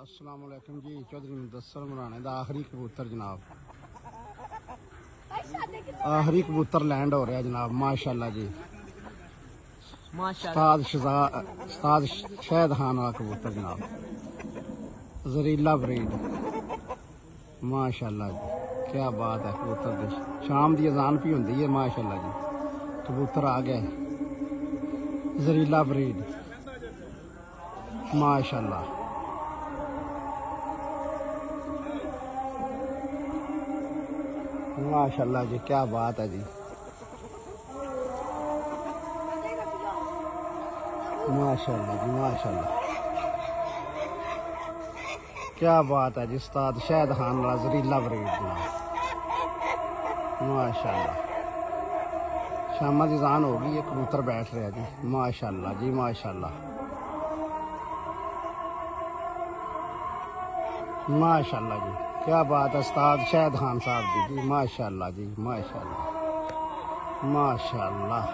अस्सलाम वालेकुम जी। चौधरी मुदस्सर मराने दा आखिरी कबूतर जनाब, आखिरी कबूतर लैंड हो रहा जनाब, माशाल्लाह जी। उस्ताद शहद खान वाला कबूतर जनाब, जरीला ब्रीड, माशाल्लाह जी। क्या बात है कबूतर दी। शाम की अजान भी होंगी है, माशाल्लाह जी। कबूतर आ गया, जरीला ब्रीड, माशाल्लाह माशाल्लाह जी। क्या बात है जी, माशाल्लाह जी, माशाल्लाह। क्या बात है जी। उस्ताद शहद खान वाला जरीला ब्रीड जनाब, माशाल्लाह। शामा की अजान हो गई है, कबूतर बैठ रहा जी, माशाल्लाह जी, माशाल्लाह माशाल्लाह जी। क्या बात है उस्ताद शहद खान साहब जी, माशाल्लाह जी, माशाल्लाह माशाल्लाह।